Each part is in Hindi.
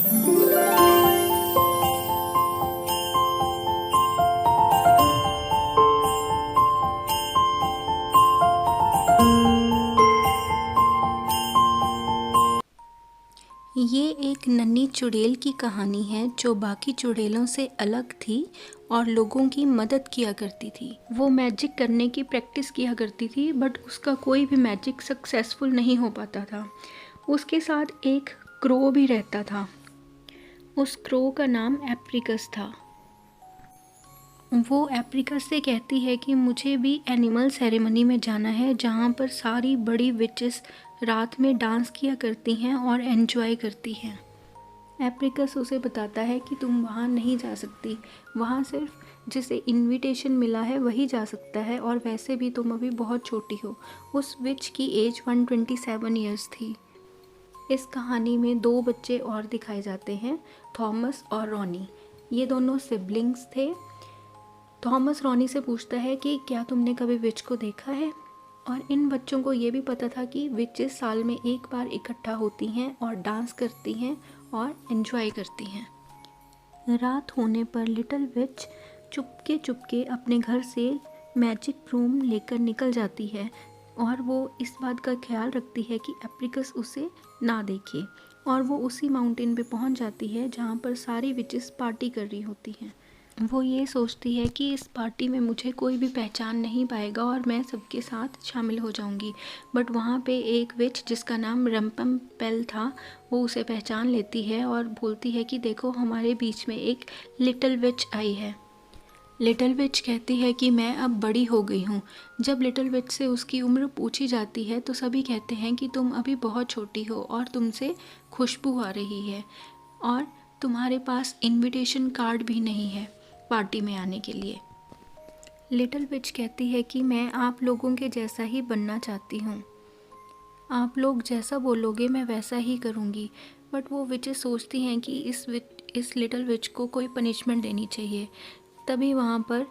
ये एक नन्ही चुड़ैल की कहानी है जो बाकी चुड़ैलों से अलग थी और लोगों की मदद किया करती थी। वो मैजिक करने की प्रैक्टिस किया करती थी, बट उसका कोई भी मैजिक सक्सेसफुल नहीं हो पाता था। उसके साथ एक क्रो भी रहता था। उस क्रो का नाम एप्रिकस था। वो एप्रिकस से कहती है कि मुझे भी एनिमल सेरेमनी में जाना है, जहाँ पर सारी बड़ी विचेस रात में डांस किया करती हैं और एंजॉय करती हैं। एप्रिकस उसे बताता है कि तुम वहाँ नहीं जा सकती, वहाँ सिर्फ जिसे इनविटेशन मिला है वही जा सकता है, और वैसे भी तुम अभी बहुत छोटी हो। उस विच की एज 127 ईयर्स थी। इस कहानी में 2 बच्चे और दिखाए जाते हैं, थॉमस और रॉनी। ये दोनों सिबलिंग्स थे। थॉमस रॉनी से पूछता है कि क्या तुमने कभी विच को देखा है, और इन बच्चों को ये भी पता था कि विचेस साल में एक बार इकट्ठा होती हैं और डांस करती हैं और एंजॉय करती हैं। रात होने पर लिटिल विच चुपके चुपके अपने घर से मैजिक ब्रूम लेकर निकल जाती है, और वो इस बात का ख्याल रखती है कि एप्रिकस उसे ना देखे, और वो उसी माउंटेन पे पहुंच जाती है जहाँ पर सारी विचेस पार्टी कर रही होती हैं। वो ये सोचती है कि इस पार्टी में मुझे कोई भी पहचान नहीं पाएगा और मैं सबके साथ शामिल हो जाऊंगी। बट वहाँ पे एक विच जिसका नाम रम्पम पेल था, वो उसे पहचान लेती है और बोलती है कि देखो, हमारे बीच में एक लिटिल विच आई है। लिटिल विच कहती है कि मैं अब बड़ी हो गई हूँ। जब लिटिल विच से उसकी उम्र पूछी जाती है तो सभी कहते हैं कि तुम अभी बहुत छोटी हो और तुमसे खुशबू आ रही है, और तुम्हारे पास इनविटेशन कार्ड भी नहीं है पार्टी में आने के लिए। लिटिल विच कहती है कि मैं आप लोगों के जैसा ही बनना चाहती हूँ, आप लोग जैसा बोलोगे मैं वैसा ही करूँगी। बट वो विचेस सोचती हैं कि इस लिटिल विच को कोई पनिशमेंट देनी चाहिए। तभी वहाँ पर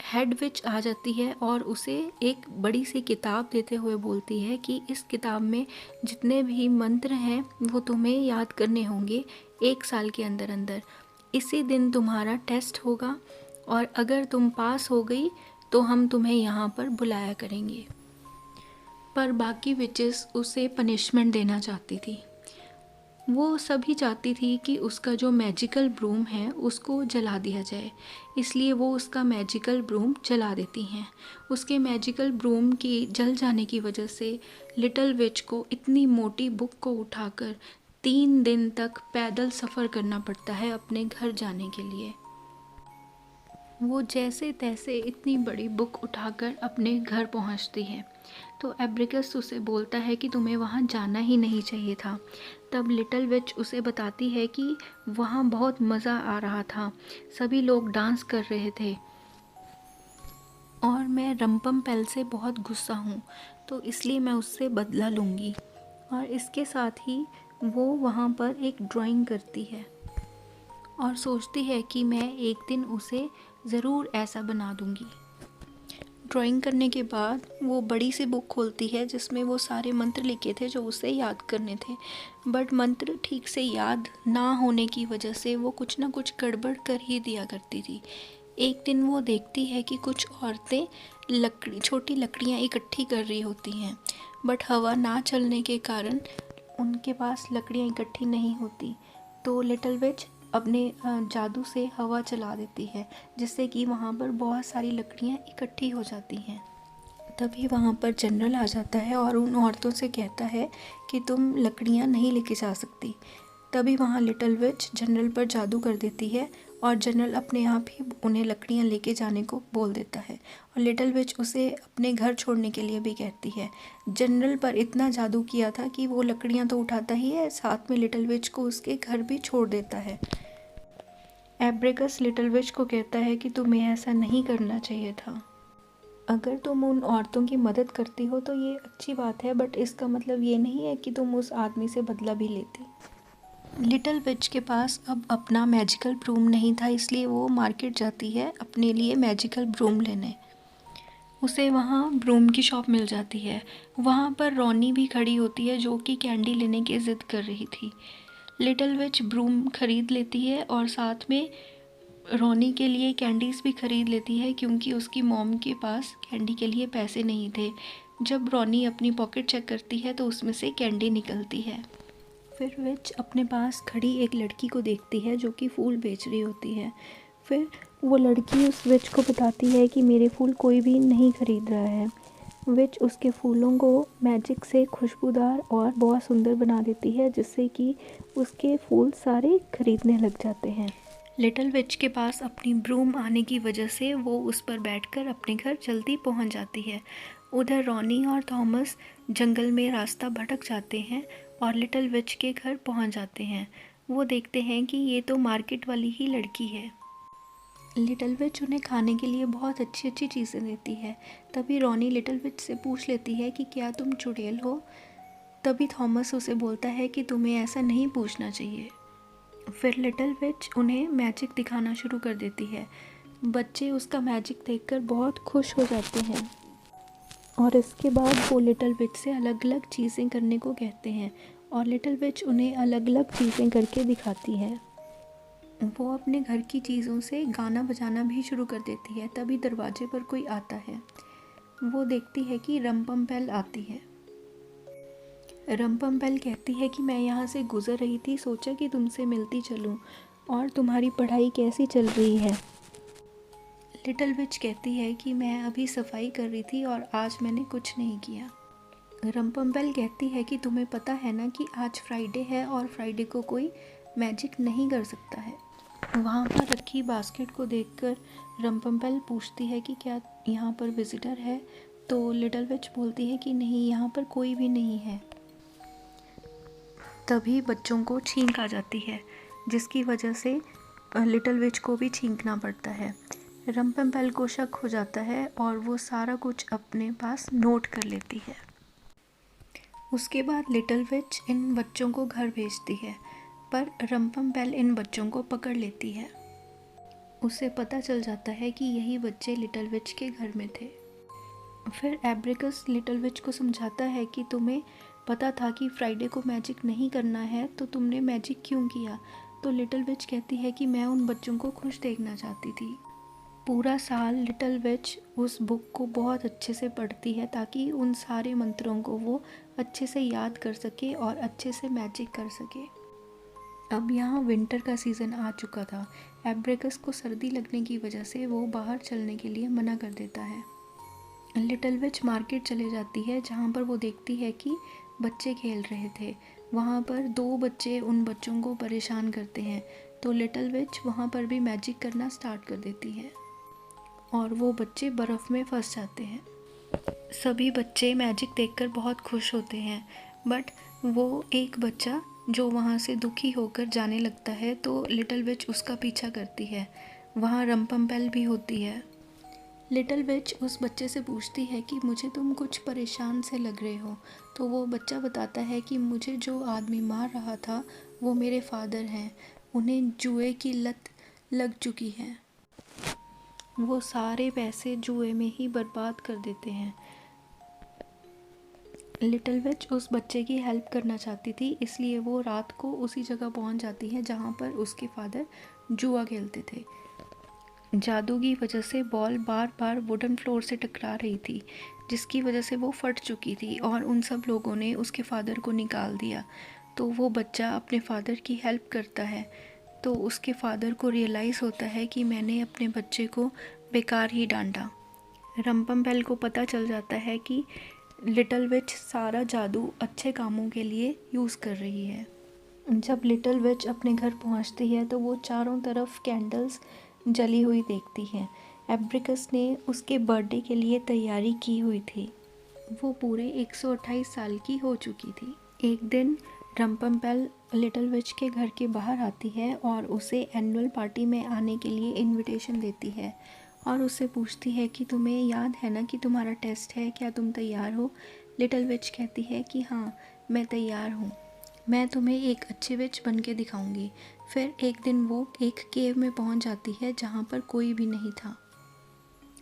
हेड विच आ जाती है और उसे एक बड़ी सी किताब देते हुए बोलती है कि इस किताब में जितने भी मंत्र हैं वो तुम्हें याद करने होंगे 1 साल के अंदर अंदर। इसी दिन तुम्हारा टेस्ट होगा, और अगर तुम पास हो गई तो हम तुम्हें यहाँ पर बुलाया करेंगे। पर बाकी विचेस उसे पनिशमेंट देना चाहती थी। वो सभी चाहती थी कि उसका जो मैजिकल ब्रूम है उसको जला दिया जाए, इसलिए वो उसका मैजिकल ब्रूम जला देती हैं। उसके मैजिकल ब्रूम की जल जाने की वजह से लिटिल विच को इतनी मोटी बुक को उठाकर 3 दिन तक पैदल सफ़र करना पड़ता है अपने घर जाने के लिए। वो जैसे तैसे इतनी बड़ी बुक उठाकर अपने घर पहुंचती है, तो एब्रिकस उसे बोलता है कि तुम्हें वहां जाना ही नहीं चाहिए था। तब लिटिल विच उसे बताती है कि वहां बहुत मज़ा आ रहा था, सभी लोग डांस कर रहे थे, और मैं रम्पम पेल से बहुत गुस्सा हूँ, तो इसलिए मैं उससे बदला लूँगी। और इसके साथ ही वो वहाँ पर एक ड्राइंग करती है और सोचती है कि मैं एक दिन उसे ज़रूर ऐसा बना दूँगी। ड्राइंग करने के बाद वो बड़ी सी बुक खोलती है जिसमें वो सारे मंत्र लिखे थे जो उसे याद करने थे, बट मंत्र ठीक से याद ना होने की वजह से वो कुछ ना कुछ गड़बड़ कर ही दिया करती थी। एक दिन वो देखती है कि कुछ औरतें छोटी लकड़ियाँ इकट्ठी कर रही होती हैं, बट हवा ना चलने के कारण उनके पास लकड़ियाँ इकट्ठी नहीं होती। तो लिटिल विच अपने जादू से हवा चला देती है, जिससे कि वहाँ पर बहुत सारी लकड़ियाँ इकट्ठी हो जाती हैं। तभी वहाँ पर जनरल आ जाता है और उन औरतों से कहता है कि तुम लकड़ियाँ नहीं लेके जा सकती। तभी वहाँ लिटिल विच जनरल पर जादू कर देती है और जनरल अपने आप ही उन्हें लकड़ियाँ लेके जाने को बोल देता है, और लिटिल विच उसे अपने घर छोड़ने के लिए भी कहती है। जनरल पर इतना जादू किया था कि वो लकड़ियाँ तो उठाता ही है, साथ में लिटिल विच को उसके घर भी छोड़ देता है। एब्रिकस लिटिल विच को कहता है कि तुम्हें ऐसा नहीं करना चाहिए था। अगर तुम उन औरतों की मदद करती हो तो ये अच्छी बात है, बट इसका मतलब ये नहीं है कि तुम उस आदमी से बदला भी लेती। लिटिल विच के पास अब अपना मैजिकल ब्रूम नहीं था, इसलिए वो मार्केट जाती है अपने लिए मैजिकल ब्रूम लेने। उसे वहाँ ब्रूम की शॉप मिल जाती है। वहाँ पर रॉनी भी खड़ी होती है जो कि कैंडी लेने की ज़िद कर रही थी। लिटिल विच ब्रूम खरीद लेती है और साथ में रॉनी के लिए कैंडीज़ भी खरीद लेती है क्योंकि उसकी मॉम के पास कैंडी के लिए पैसे नहीं थे। जब रॉनी अपनी पॉकेट चेक करती है तो उसमें से कैंडी निकलती है। फिर विच अपने पास खड़ी एक लड़की को देखती है जो कि फूल बेच रही होती है। फिर वो लड़की उस विच को बताती है कि मेरे फूल कोई भी नहीं खरीद रहा है। विच उसके फूलों को मैजिक से खुशबूदार और बहुत सुंदर बना देती है जिससे कि उसके फूल सारे खरीदने लग जाते हैं। लिटिल विच के पास अपनी ब्रूम आने की वजह से वो उस पर बैठकर अपने घर जल्दी पहुंच जाती है। उधर रॉनी और थॉमस जंगल में रास्ता भटक जाते हैं और लिटिल विच के घर पहुंच जाते हैं। वो देखते हैं कि ये तो मार्केट वाली ही लड़की है। लिटिल विच उन्हें खाने के लिए बहुत अच्छी अच्छी चीज़ें देती है। तभी रॉनी लिटिल विच से पूछ लेती है कि क्या तुम चुड़ैल हो। तभी थॉमस उसे बोलता है कि तुम्हें ऐसा नहीं पूछना चाहिए। फिर लिटिल विच उन्हें मैजिक दिखाना शुरू कर देती है। बच्चे उसका मैजिक देखकर बहुत खुश हो जाते हैं और इसके बाद वो लिटिल विच से अलग अलग चीज़ें करने को कहते हैं और लिटिल विच उन्हें अलग अलग चीज़ें करके दिखाती है। वो अपने घर की चीज़ों से गाना बजाना भी शुरू कर देती है। तभी दरवाजे पर कोई आता है। वो देखती है कि रम्पम्पेल आती है। रम्पम्पेल कहती है कि मैं यहाँ से गुज़र रही थी, सोचा कि तुमसे मिलती चलूँ और तुम्हारी पढ़ाई कैसी चल रही है। लिटिल विच कहती है कि मैं अभी सफाई कर रही थी और आज मैंने कुछ नहीं किया। रम्पम्पेल कहती है कि तुम्हें पता है ना कि आज फ्राइडे है और फ्राइडे को कोई मैजिक नहीं कर सकता है। वहाँ पर रखी बास्केट को देखकर रम्पम्पेल पूछती है कि क्या यहाँ पर विजिटर है। तो लिटिल विच बोलती है कि नहीं, यहाँ पर कोई भी नहीं है। तभी बच्चों को छींक आ जाती है जिसकी वजह से लिटिल विच को भी छींकना पड़ता है। रम्पम्पेल को शक हो जाता है और वो सारा कुछ अपने पास नोट कर लेती है। उसके बाद लिटिल विच इन बच्चों को घर भेजती है पर रम्पम्पेल इन बच्चों को पकड़ लेती है। उसे पता चल जाता है कि यही बच्चे लिटिल विच के घर में थे। फिर एब्रिकस लिटिल विच को समझाता है कि तुम्हें पता था कि फ्राइडे को मैजिक नहीं करना है तो तुमने मैजिक क्यों किया। तो लिटिल विच कहती है कि मैं उन बच्चों को खुश देखना चाहती थी। पूरा साल लिटिल विच उस बुक को बहुत अच्छे से पढ़ती है ताकि उन सारे मंत्रों को वो अच्छे से याद कर सके और अच्छे से मैजिक कर सके। अब यहाँ विंटर का सीज़न आ चुका था। एब्रिकस को सर्दी लगने की वजह से वो बाहर चलने के लिए मना कर देता है। लिटिल विच मार्केट चले जाती है जहाँ पर वो देखती है कि बच्चे खेल रहे थे। वहाँ पर 2 बच्चे उन बच्चों को परेशान करते हैं तो लिटिल विच वहाँ पर भी मैजिक करना स्टार्ट कर देती है और वो बच्चे बर्फ़ में फंस जाते हैं। सभी बच्चे मैजिक देखकर बहुत खुश होते हैं बट वो एक बच्चा जो वहाँ से दुखी होकर जाने लगता है तो लिटिल विच उसका पीछा करती है। वहाँ रम्पम्पेल भी होती है। लिटिल विच उस बच्चे से पूछती है कि मुझे तुम कुछ परेशान से लग रहे हो। तो वो बच्चा बताता है कि मुझे जो आदमी मार रहा था वो मेरे फादर हैं, उन्हें जुए की लत लग चुकी है। वो सारे पैसे जुए में ही बर्बाद कर देते हैं। लिटिल विच उस बच्चे की हेल्प करना चाहती थी इसलिए वो रात को उसी जगह पहुंच जाती है जहां पर उसके फादर जुआ खेलते थे। जादू की वजह से बॉल बार बार वुडन फ्लोर से टकरा रही थी जिसकी वजह से वो फट चुकी थी और उन सब लोगों ने उसके फादर को निकाल दिया। तो वो बच्चा अपने फादर की हेल्प करता है तो उसके फादर को रियलाइज़ होता है कि मैंने अपने बच्चे को बेकार ही डांटा। रम्पम्पेल को पता चल जाता है कि लिटिल विच सारा जादू अच्छे कामों के लिए यूज़ कर रही है। जब लिटिल विच अपने घर पहुंचती है तो वो चारों तरफ कैंडल्स जली हुई देखती है। एब्रिकस ने उसके बर्थडे के लिए तैयारी की हुई थी। वो पूरे 128 साल की हो चुकी थी। एक दिन रम्पम्पेल लिटिल विच के घर के बाहर आती है और उसे एनुअल पार्टी में आने के लिए इनविटेशन देती है और उससे पूछती है कि तुम्हें याद है ना कि तुम्हारा टेस्ट है, क्या तुम तैयार हो। लिटिल विच कहती है कि हाँ, मैं तैयार हूँ, मैं तुम्हें एक अच्छी विच बन के दिखाऊंगी। फिर एक दिन वो एक केव में पहुंच जाती है जहाँ पर कोई भी नहीं था।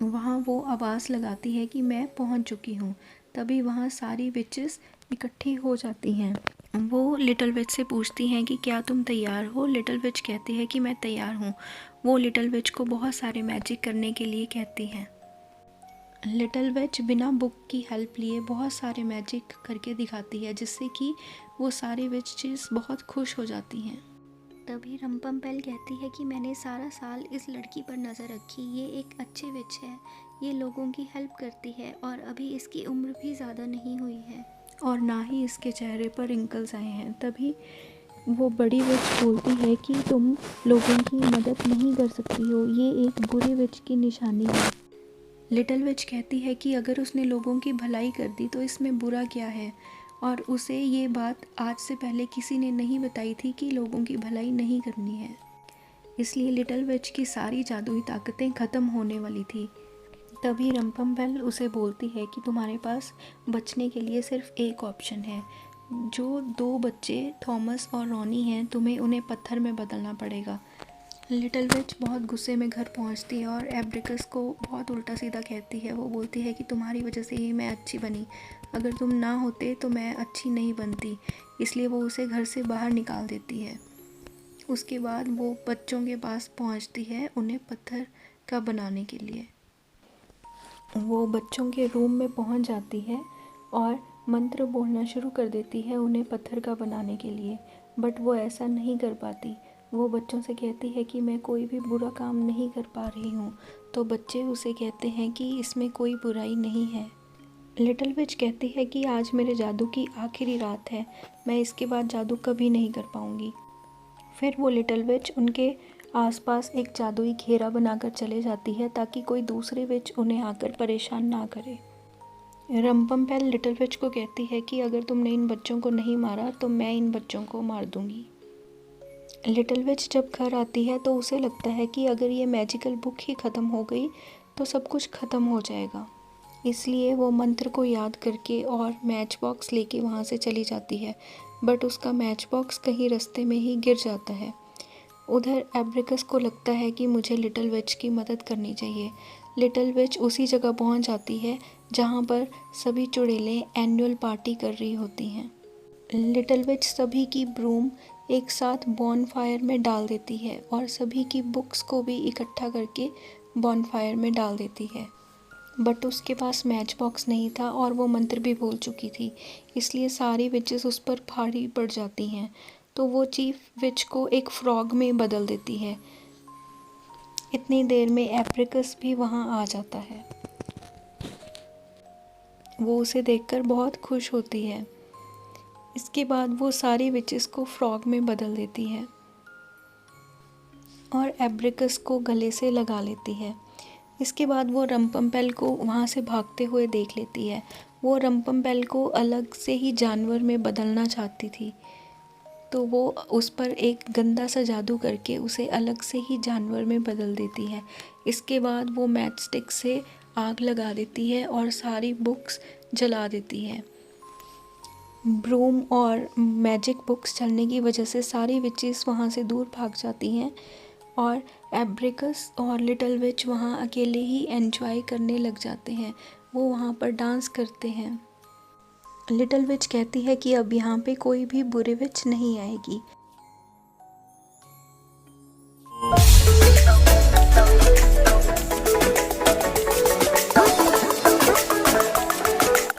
वहाँ वो आवाज़ लगाती है कि मैं पहुँच चुकी हूँ। तभी वहाँ सारी विचेस इकट्ठी हो जाती हैं वो लिटिल विच से पूछती हैं कि क्या तुम तैयार हो। लिटिल विच कहती है कि मैं तैयार हूँ। वो लिटिल विच को बहुत सारे मैजिक करने के लिए कहती हैं। लिटिल विच बिना बुक की हेल्प लिए बहुत सारे मैजिक करके दिखाती है, जिससे कि वो सारी विचेस बहुत खुश हो जाती हैं। तभी रंपम्पेल कहती है कि मैंने सारा साल इस लड़की पर नज़र रखी, ये एक अच्छी विच है, ये लोगों की हेल्प करती है और अभी इसकी उम्र भी ज़्यादा नहीं हुई है और ना ही इसके चेहरे पर रिंकल्स आए हैं। तभी वो बड़ी विच बोलती है कि तुम लोगों की मदद नहीं कर सकती हो, ये एक बुरी विच की निशानी है। लिटिल विच कहती है कि अगर उसने लोगों की भलाई कर दी तो इसमें बुरा क्या है, और उसे ये बात आज से पहले किसी ने नहीं बताई थी कि लोगों की भलाई नहीं करनी है। इसलिए लिटिल विच की सारी जादुई ताकतें ख़त्म होने वाली थी। तभी रंपम्पेल उसे बोलती है कि तुम्हारे पास बचने के लिए सिर्फ एक ऑप्शन है। जो 2 बच्चे थॉमस और रॉनी हैं, तुम्हें उन्हें पत्थर में बदलना पड़ेगा। लिटिल विच बहुत गुस्से में घर पहुंचती है और एब्रिकस को बहुत उल्टा सीधा कहती है। वो बोलती है कि तुम्हारी वजह से ही मैं अच्छी बनी, अगर तुम ना होते तो मैं अच्छी नहीं बनती। इसलिए वो उसे घर से बाहर निकाल देती है। उसके बाद वो बच्चों के पास पहुंचती है उन्हें पत्थर का बनाने के लिए। वो बच्चों के रूम में पहुंच जाती है और मंत्र बोलना शुरू कर देती है उन्हें पत्थर का बनाने के लिए, बट वो ऐसा नहीं कर पाती। वो बच्चों से कहती है कि मैं कोई भी बुरा काम नहीं कर पा रही हूँ, तो बच्चे उसे कहते हैं कि इसमें कोई बुराई नहीं है। लिटिल विच कहती है कि आज मेरे जादू की आखिरी रात है, मैं इसके बाद जादू कभी नहीं कर पाऊँगी। फिर वो लिटिल विच उनके आसपास एक जादुई घेरा बनाकर चले जाती है ताकि कोई दूसरे विच उन्हें आकर परेशान ना करे। रंपम्पेल लिटिल विच को कहती है कि अगर तुमने इन बच्चों को नहीं मारा तो मैं इन बच्चों को मार दूंगी। लिटिल विच जब घर आती है तो उसे लगता है कि अगर ये मैजिकल बुक ही ख़त्म हो गई तो सब कुछ ख़त्म हो जाएगा। इसलिए वो मंत्र को याद करके और मैच बॉक्स लेके वहाँ से चली जाती है, बट उसका मैच बॉक्स कहीं रास्ते में ही गिर जाता है। उधर एब्रिकस को लगता है कि मुझे लिटिल विच की मदद करनी चाहिए। लिटिल विच उसी जगह पहुंच जाती है जहां पर सभी चुड़ैलें एनुअल पार्टी कर रही होती हैं। लिटिल विच सभी की ब्रूम एक साथ बॉनफायर में डाल देती है और सभी की बुक्स को भी इकट्ठा करके बॉनफायर में डाल देती है, बट उसके पास मैच बॉक्स नहीं था और वो मंत्र भी भूल चुकी थी, इसलिए सारी विचेस उस पर भारी पड़ जाती हैं। तो वो चीफ विच को एक फ्रॉग में बदल देती है। इतनी देर में एब्रिकस भी वहाँ आ जाता है। वो उसे देखकर बहुत खुश होती है। इसके बाद वो सारी विचेस को फ्रॉग में बदल देती है और एब्रिकस को गले से लगा लेती है। इसके बाद वो रंपम्पेल को वहाँ से भागते हुए देख लेती है। वो रंपम्पेल को अलग से ही जानवर में बदलना चाहती थी, तो वो उस पर एक गंदा सा जादू करके उसे अलग से ही जानवर में बदल देती है। इसके बाद वो मैच स्टिक से आग लगा देती है और सारी बुक्स जला देती है। ब्रूम और मैजिक बुक्स चलने की वजह से सारी विचेस वहाँ से दूर भाग जाती हैं और एब्रिकस और लिटिल विच वहाँ अकेले ही एंजॉय करने लग जाते हैं। वो वहाँ पर डांस करते हैं। लिटिल विच कहती है कि अब यहाँ पे कोई भी बुरी विच नहीं आएगी।